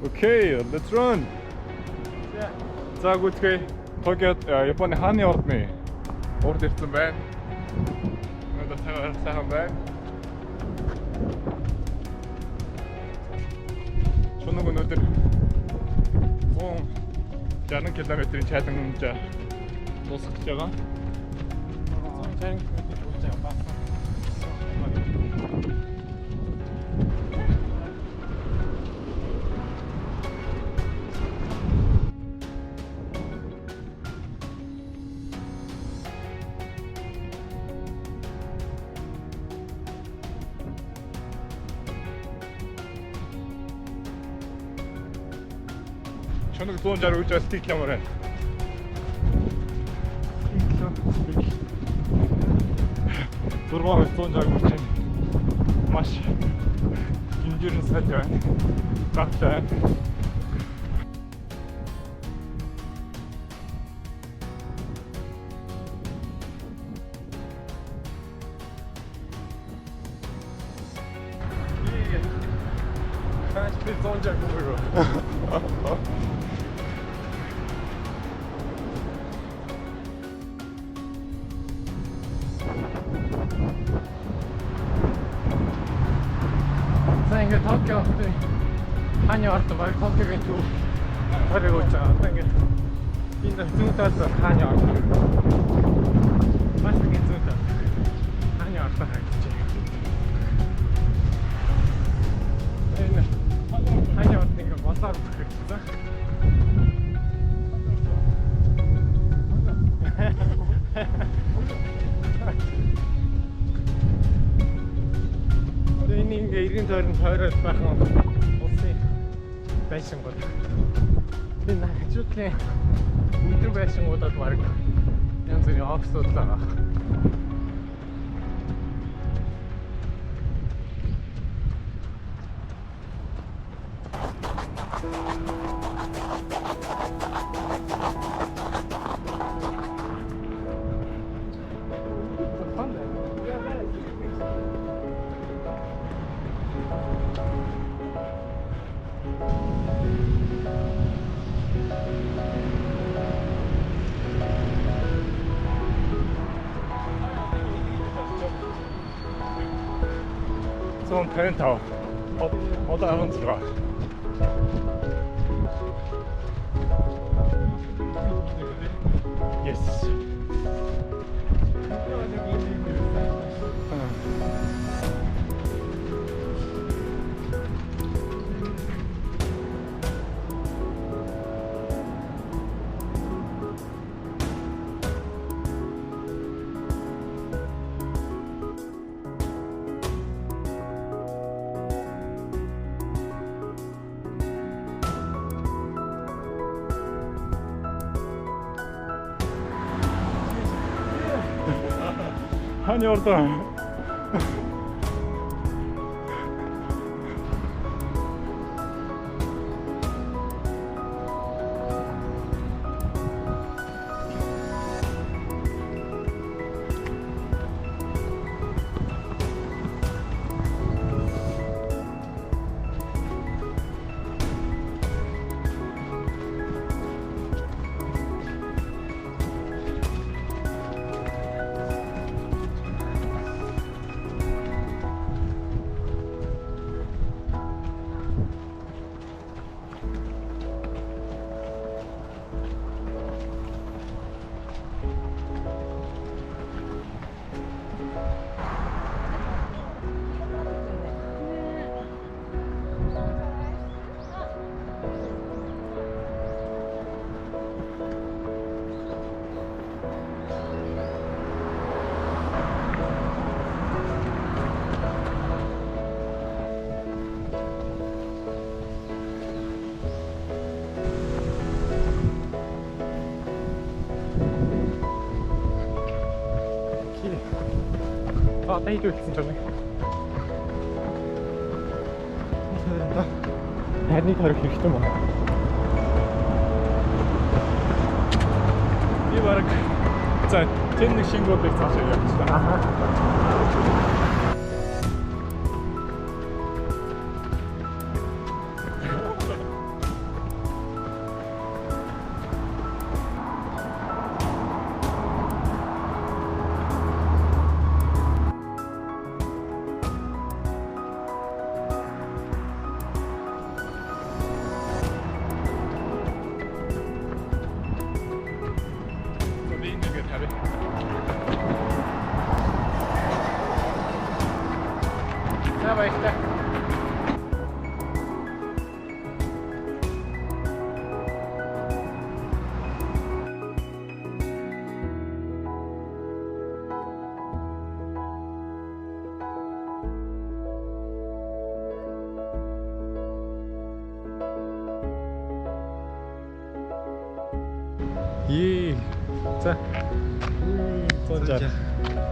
Okay, let's run. За гүйтгээ Токиод Японы хааны ордны урд ирсэн байна. Өнөөдөр сайхан байна. Чунаг өнөөдөр 160 км-ийн чайлан хэмжээ дуусгаж байгаа. 160 км болж байгаа басан. Чоног 160 үжээс тик ямар байна. Дурмаа 160 үжийн маш гинжирэн сайтай байна. Гахтай. Kaç bir zonca kumuru. За ингээд Токио хотын хааны орд баг Токиогийн төв хориг болж байгаа. Одоо ингээд энэ зүүн талд хааны орд. Маш их зүүн талд хааны орд харагдаж байна. Энэ хааны орд ингээд болоод ирсэн. Энэ иргэн тойронд тойроод байхан улсын байшингууд. Энэ хажуудлын өдөр байшингуудад баг янз бүрийн офисууд л байгаа. Zo'n penthouse. Wat aan ons vraag. Yes. Hani orada. Одоо идүүлсэн ч юм. Хайрны тарих хэрэгтэй мөн. Би бараг за тэнэг шингүүдийг цаашаа явуулчихлаа. баяртай. 예. 자. 짠.